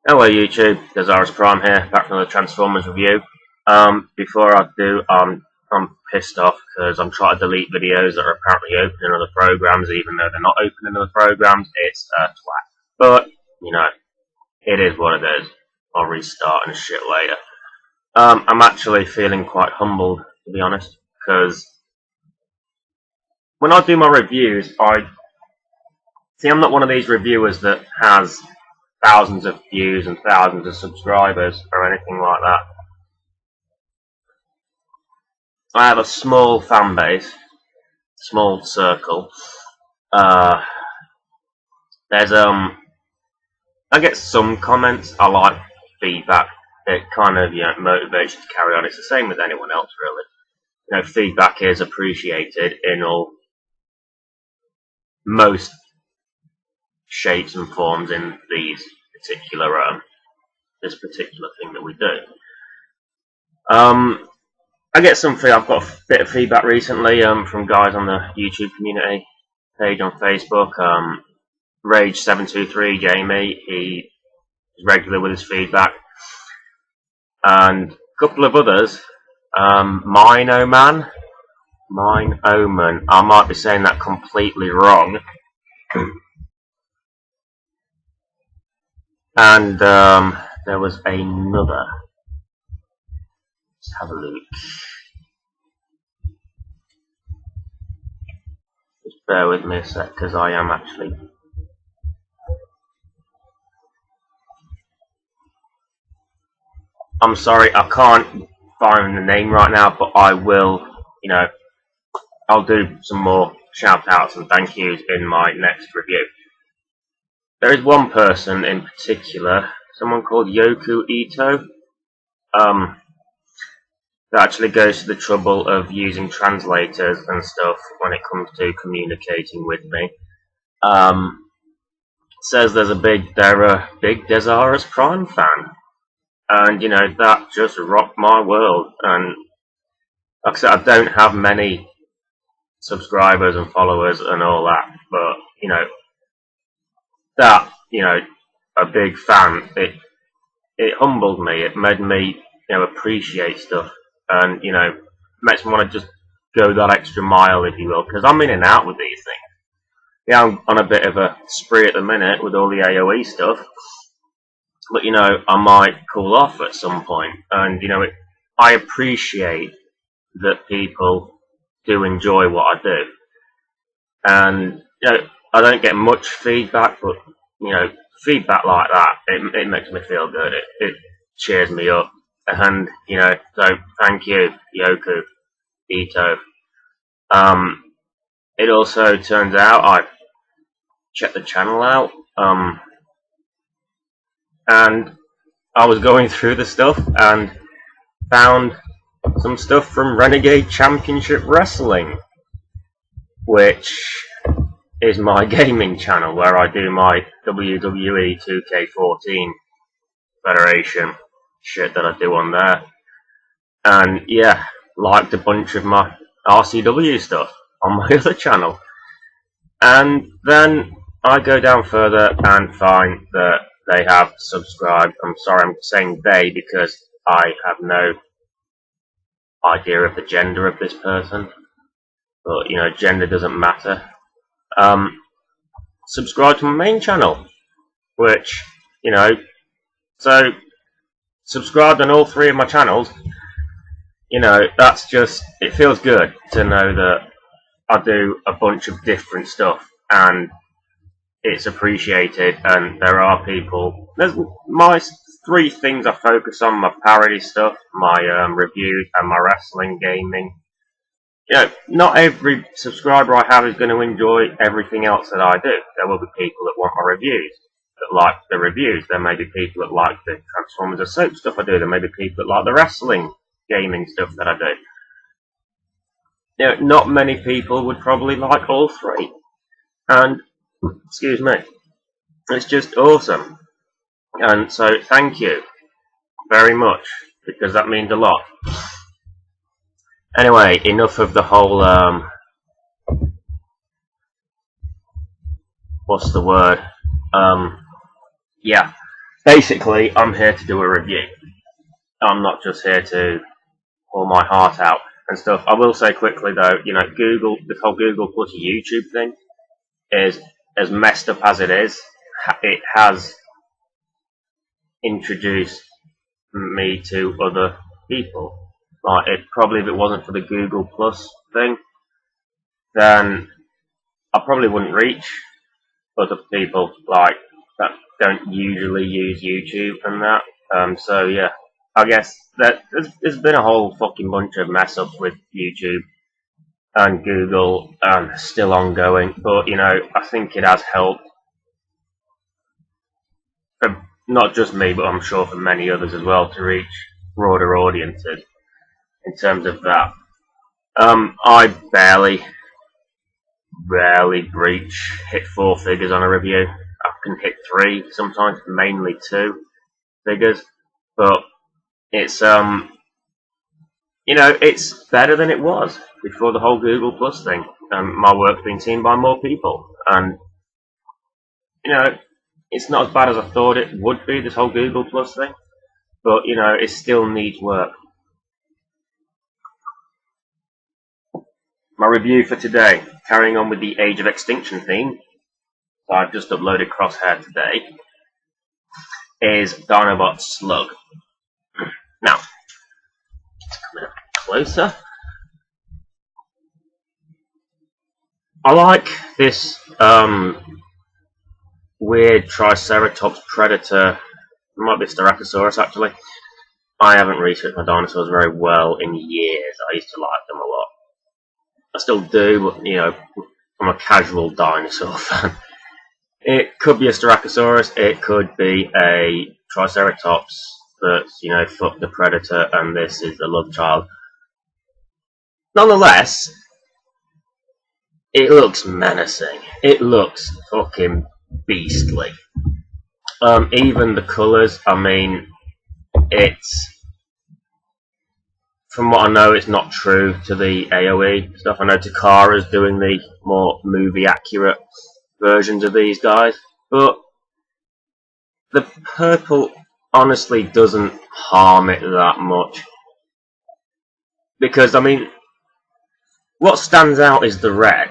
Hello YouTube, Desirous Prime here, back from the Transformers review. Before I do, I'm pissed off because I'm trying to delete videos that are apparently open in other programs, even though they're not open in other programs. It's a twat. But, you know, it is what it is. I'll restart and shit later. I'm actually feeling quite humbled, to be honest, because when I do my reviews, I'm not one of these reviewers that has thousands of views and thousands of subscribers or anything like that. I have a small fan base, small circle. I get some comments. I like feedback. It kind of motivates you to carry on. It's the same with anyone else, really. Feedback is appreciated in most shapes and forms in this particular thing that we do. I get I've got a bit of feedback recently from guys on the YouTube community page on Facebook. Rage723 Jamie, he is regular with his feedback, and a couple of others. Mine Oman, I might be saying that completely wrong. And there was another. Let's have a look. Just bear with me a sec, because I am actually. I'm sorry, I can't find the name right now, but I will, I'll do some more shout outs and thank yous in my next review. There is one person in particular, someone called Yoku Ito, that actually goes to the trouble of using translators and stuff when it comes to communicating with me. Says they're a big Desirous Prime fan, and that just rocked my world. And like I said, I don't have many subscribers and followers and all that, but a big fan, it humbled me. It made me appreciate stuff, and makes me want to just go that extra mile, if you will, because I'm in and out with these things. I'm on a bit of a spree at the minute with all the AOE stuff, but I might cool off at some point, and I appreciate that people do enjoy what I do, and I don't get much feedback, but feedback like that, it makes me feel good. It cheers me up, and so thank you, Yoku Ito. It also turns out I checked the channel out, and I was going through the stuff and found some stuff from Renegade Championship Wrestling, which is my gaming channel where I do my WWE 2K14 Federation shit that I do on there. And yeah, liked a bunch of my RCW stuff on my other channel. And then I go down further and find that they have subscribed. I'm sorry, I'm saying they because I have no idea of the gender of this person. But gender doesn't matter. Subscribe to my main channel, which so subscribed on all three of my channels. That's just, it feels good to know that I do a bunch of different stuff and it's appreciated, and there are people. There's my three things I focus on: my parody stuff, my reviews, and my wrestling gaming. Not every subscriber I have is going to enjoy everything else that I do. There will be people that want my reviews, that like the reviews. There may be people that like the Transformers or soap stuff I do. There may be people that like the wrestling gaming stuff that I do. Not many people would probably like all three. And, excuse me, it's just awesome. And so, thank you very much, because that means a lot. Anyway, enough of the whole, what's the word? Yeah. Basically, I'm here to do a review. I'm not just here to pour my heart out and stuff. I will say quickly though, you know, Google, this whole Google plus YouTube thing is as messed up as it is. It has introduced me to other people. Like, it probably, if it wasn't for the Google plus thing, then I probably wouldn't reach other people like that don't usually use YouTube and that. So yeah, I guess that there's been a whole fucking bunch of mess ups with YouTube and Google, still ongoing. But you know, I think it has helped for not just me, but I'm sure for many others as well, to reach broader audiences in terms of that. I rarely hit four figures on a review. I can hit three sometimes, mainly two figures, but it's you know, it's better than it was before the whole Google Plus thing. My work's been seen by more people, and you know, it's not as bad as I thought it would be, this whole Google Plus thing, but you know, it still needs work. My review for today, carrying on with the Age of Extinction theme, so I've just uploaded Crosshair today, is Dinobot Slug. Now, coming up closer. I like this weird Triceratops predator. It might be Styracosaurus actually. I haven't researched my dinosaurs very well in years. I used to like them a lot. I still do, but you know, I'm a casual dinosaur fan. It could be a Styracosaurus, it could be a Triceratops that's, you know, fuck the predator and this is the love child. Nonetheless, it looks menacing. It looks fucking beastly. Even the colours, I mean, it's, from what I know, it's not true to the AOE stuff. I know Takara's doing the more movie accurate versions of these guys, but the purple honestly doesn't harm it that much. Because, I mean, what stands out is the red.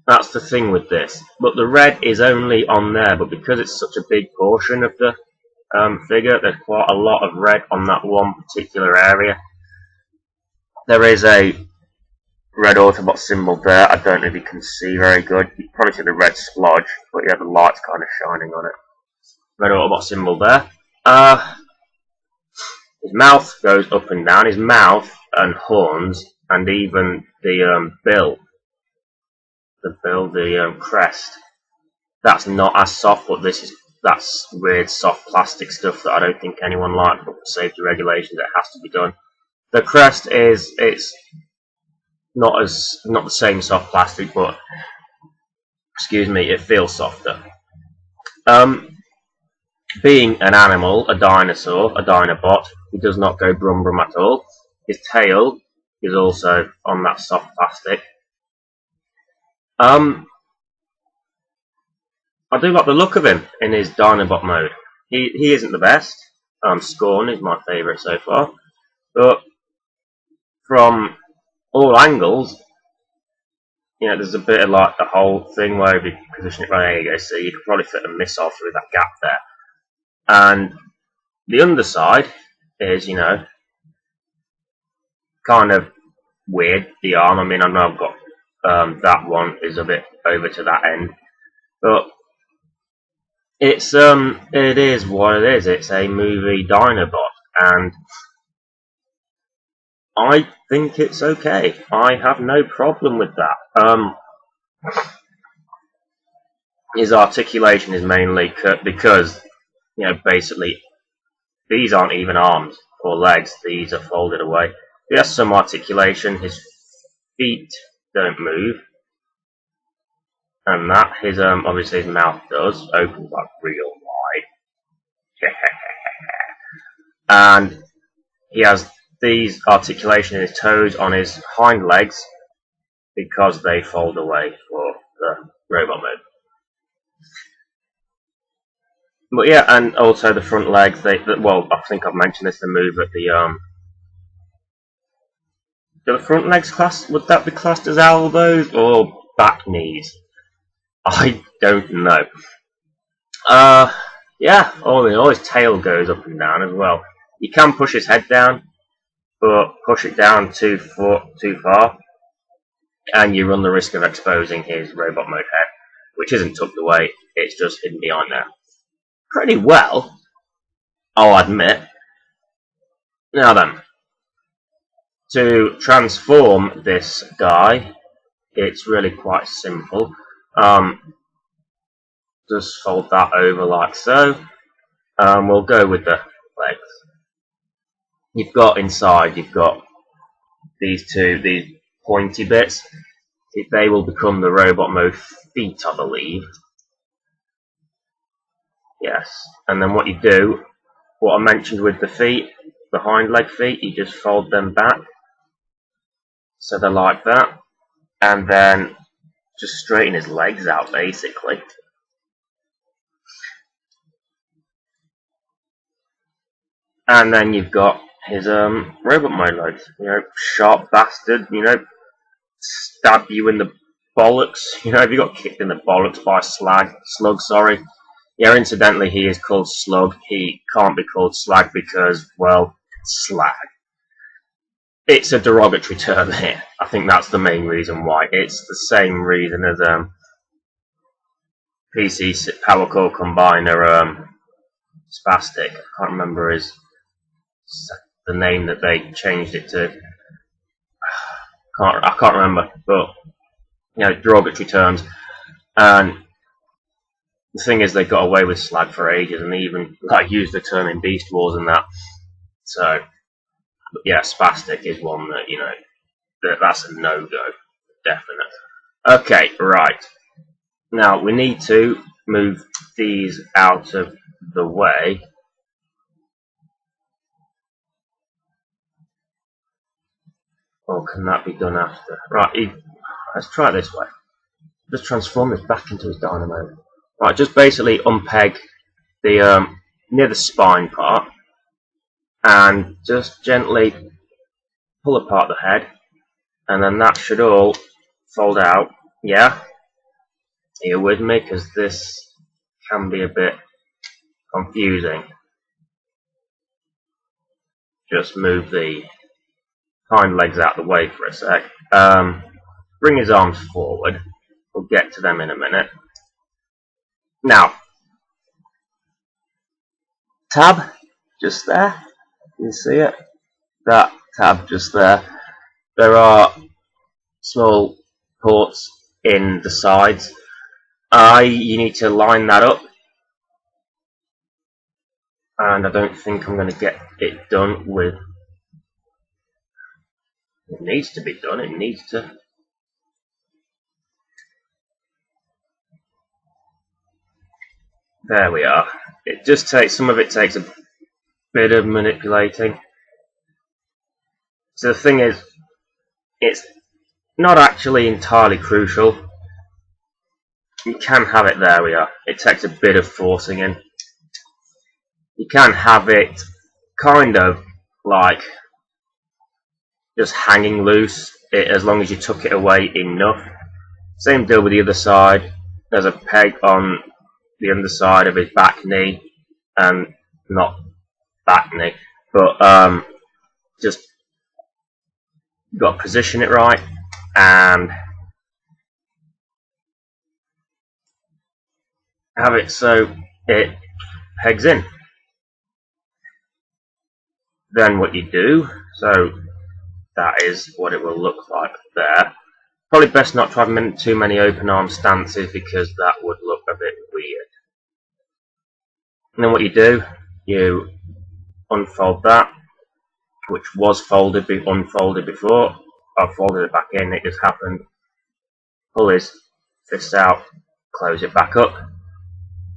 That's the thing with this. But the red is only on there, but because it's such a big portion of the figure, there's quite a lot of red on that one particular area. There is a red Autobot symbol there. I don't know if you can see very good. You can probably see the red splodge, but yeah, the light's kind of shining on it. Red Autobot symbol there. His mouth goes up and down. His mouth and horns, and even the crest. That's not as soft, but that's weird soft plastic stuff that I don't think anyone likes, but for safety regulations it has to be done. The crest it's not the same soft plastic, but excuse me, it feels softer. Being an animal, a dinosaur, a Dinobot, he does not go brum brum at all. His tail is also on that soft plastic. I do like the look of him in his Dinobot mode. He isn't the best. Scorn is my favourite so far, but from all angles, you know, there's a bit of like the whole thing where if you position it right, there you go, see, you could probably fit a missile through that gap there. And the underside is, you know, kind of weird, the arm. I mean, I know I've got that one is a bit over to that end, but it's it is what it is. It's a movie Dinobot, and I think it's okay. I have no problem with that. His articulation is mainly because, you know, basically these aren't even arms or legs. These are folded away. He has some articulation. His feet don't move, and that his obviously his mouth does opens up real wide. And he has these articulation in his toes on his hind legs because they fold away for the robot mode. But yeah, and also the front legs. Well, I think I've mentioned this. The move at do the front legs class? Would that be classed as elbows or back knees? I don't know. Uh, yeah. All in all, his tail goes up and down as well. You can push his head down, but push it down too far, and you run the risk of exposing his robot mode head, which isn't tucked away. It's just hidden behind there. Pretty well, I'll admit. Now then, to transform this guy, it's really quite simple. Just fold that over like so. We'll go with the legs. You've got these pointy bits. They will become the robot mode feet, I believe. Yes. And then what you do, what I mentioned with the feet, the hind leg feet, you just fold them back. So they're like that. And then just straighten his legs out, basically. And then you've got his robot mode legs. Sharp bastard, stab you in the bollocks. If you got kicked in the bollocks by Slug, sorry. Yeah, incidentally, he is called Slug. He can't be called Slag because, well, slag. It's a derogatory term here. I think that's the main reason why. It's the same reason as PC Power Core Combiner Spastic. I can't remember the name that they changed it to. I can't remember, but derogatory terms. And the thing is, they got away with slag for ages, and they even used the term in Beast Wars and that. So, yeah, spastic is one that that's a no-go, definite. Okay, right. Now we need to move these out of the way. Or can that be done after? Right, let's try it this way. Just transform this back into his dynamo. Right, just basically unpeg the near the spine part, and just gently pull apart the head, and then that should all fold out. Yeah, are you with me? Because this can be a bit confusing. Just move the hind legs out of the way for a sec. Bring his arms forward. We'll get to them in a minute. Now, tab just there. You see it? That tab just there. There are small ports in the sides. You need to line that up, and I don't think I'm going to get it done with. It needs to be done. It needs to. There we are. It just takes, some of it takes a bit of manipulating. So the thing is, it's not actually entirely crucial. You can have it, there we are. It takes a bit of forcing in. You can have it kind of like just hanging loose, as long as you tuck it away enough. Same deal with the other side. There's a peg on the underside of his back knee, and not back knee, but just got to position it right and have it so it pegs in. Then what you do, so that is what it will look like there. Probably best not to have too many open arm stances, because that would look a bit weird. And then what you do, you unfold that, which was unfolded before. I folded it back in, it just happened. Pull his fist out, close it back up.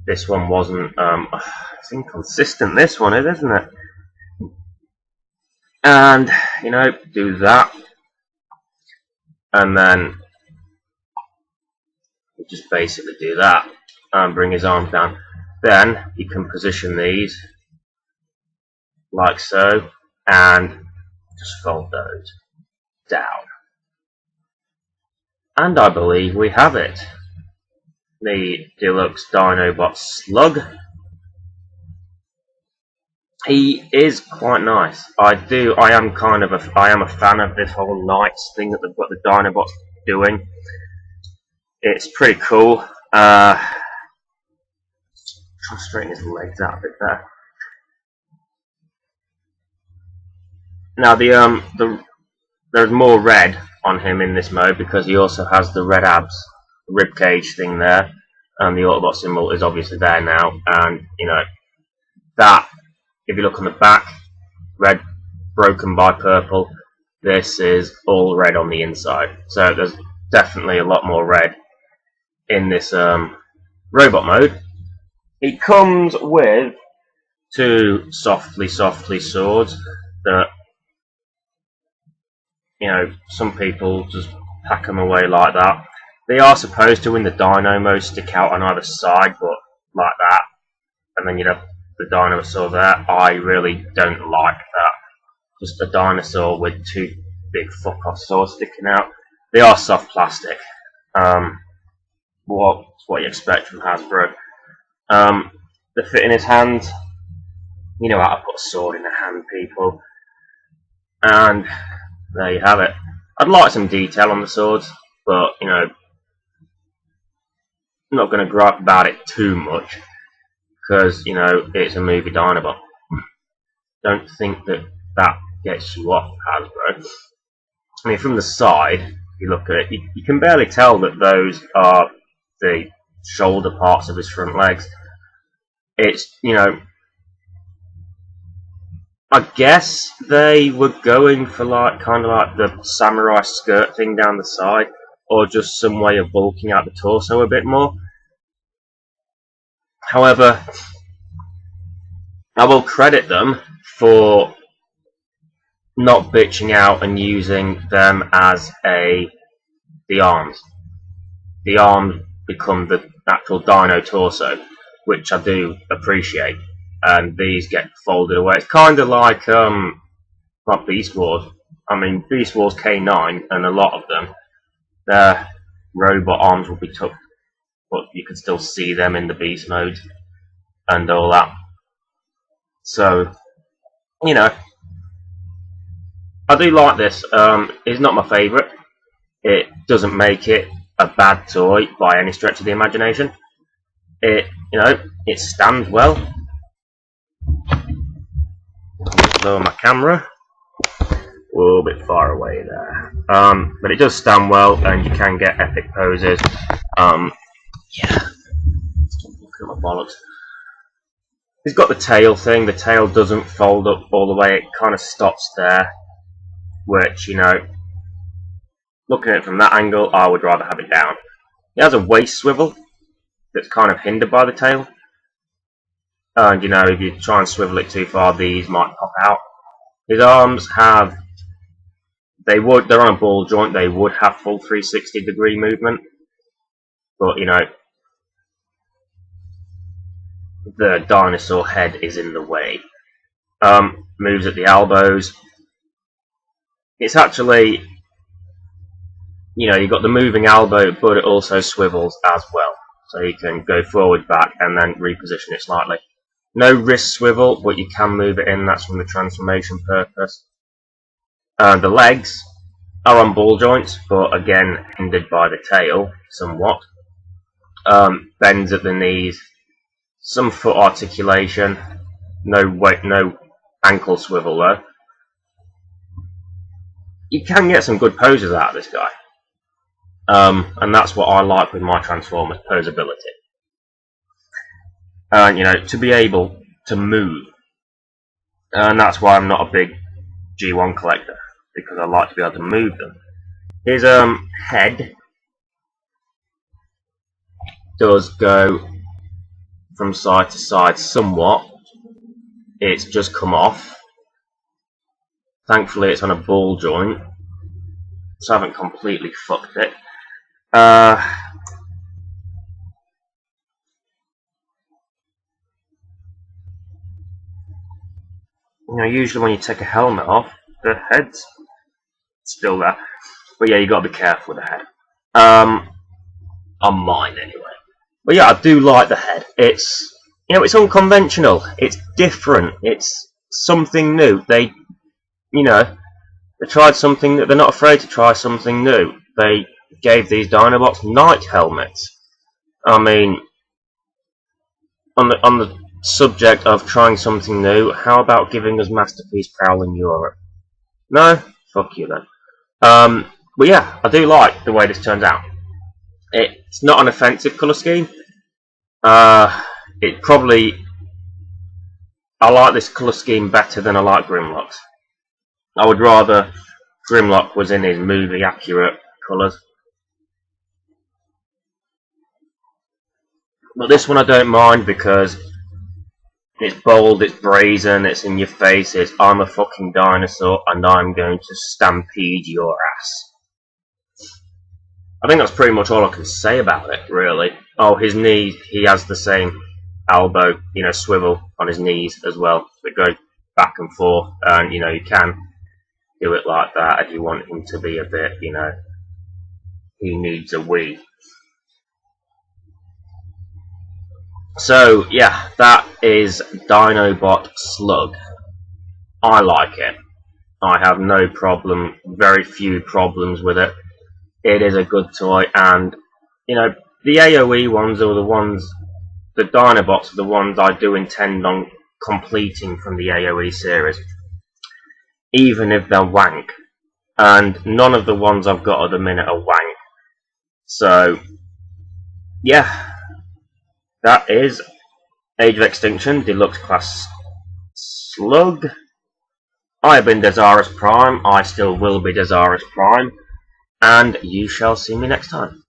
This one wasn't, it's inconsistent, this one is, isn't it? And, do that. And then just basically do that and bring his arms down. Then you can position these like so, and just fold those down. And I believe we have it. The Deluxe Dinobot Slug. He is quite nice. I am a fan of this whole Knights thing that they've got the Dinobots doing. It's pretty cool. Try to straighten his legs out a bit there. Now there's more red on him in this mode because he also has the red abs, rib cage thing there, and the Autobot symbol is obviously there now. And you know that if you look on the back, red broken by purple. This is all red on the inside, so there's definitely a lot more red in this robot mode. It comes with two softly swords that, you know, some people just pack them away like that. They are supposed to, in the Dino mode, stick out on either side, but like that, and then you'd have the dinosaur there. I really don't like that. Just a dinosaur with two big fuck off swords sticking out. They are soft plastic. What you expect from Hasbro. They fit in his hand. You know how to put a sword in a hand, people. And there you have it. I'd like some detail on the swords, but you know, I'm not going to gripe about it too much because you know it's a movie Dinobot. Don't think that gets you off, Hasbro. I mean, from the side, if you look at it, you can barely tell that those are the shoulder parts of his front legs. It's, you know, I guess they were going for like kind of like the samurai skirt thing down the side, or just some way of bulking out the torso a bit more. However, I will credit them for not bitching out and using them as the arms. The arms become the actual dino torso, which I do appreciate. And these get folded away. It's kind of like Beast Wars. I mean, Beast Wars K9 and a lot of them, their robot arms will be tucked, but you can still see them in the Beast mode and all that. So, you know, I do like this. It's not my favourite. It doesn't make it a bad toy by any stretch of the imagination. It stands well. Lower my camera. A little bit far away there. But it does stand well, and you can get epic poses. Yeah. Look at my bollocks. It's got the tail thing. The tail doesn't fold up all the way. It kind of stops there. Which, you know, looking at it from that angle, I would rather have it down. It has a waist swivel that's kind of hindered by the tail. And, you know, if you try and swivel it too far, these might pop out. His arms have... they're on a ball joint. They would have full 360-degree movement. But, you know, the dinosaur head is in the way. Moves at the elbows. It's actually, you know, you've got the moving elbow, but it also swivels as well. So you can go forward, back, and then reposition it slightly. No wrist swivel, but you can move it in. That's from the transformation purpose. The legs are on ball joints, but again, hindered by the tail somewhat. Bends at the knees. Some foot articulation. No ankle swivel though. You can get some good poses out of this guy. And that's what I like with my Transformers, posability. And, you know, to be able to move. And that's why I'm not a big G1 collector, because I like to be able to move them. His head does go from side to side somewhat. It's just come off. Thankfully it's on a ball joint, so I haven't completely fucked it. You know, usually when you take a helmet off, the head's still there. But yeah, you got to be careful with the head. On mine anyway. But yeah, I do like the head. It's, you know, it's unconventional. It's different. It's something new. They, you know, they tried something that they're not afraid to try something new. They gave these Dinobots night helmets. I mean, on the subject of trying something new, how about giving us Masterpiece Prowl in Europe? No? Fuck you then. But yeah, I do like the way this turns out. It's not an offensive colour scheme. It probably... I like this colour scheme better than I like Grimlock's. I would rather Grimlock was in his movie accurate colours. But this one I don't mind because it's bold, it's brazen, it's in your face, it's I'm a fucking dinosaur and I'm going to stampede your ass. I think that's pretty much all I can say about it, really. Oh, his knee, he has the same elbow, you know, swivel on his knees as well. It goes back and forth, and, you know, you can do it like that if you want him to be a bit, you know, he needs a wee. So, yeah, that is Dinobot Slug. I like it. I have no problem, very few problems with it. It is a good toy, and, you know, the AoE ones are the ones, the Dinobots are the ones I do intend on completing from the AoE series, even if they're wank. And none of the ones I've got at the minute are wank. So, yeah, that is Age of Extinction Deluxe Class Slug. I have been Desirous Prime, I still will be Desirous Prime, and you shall see me next time.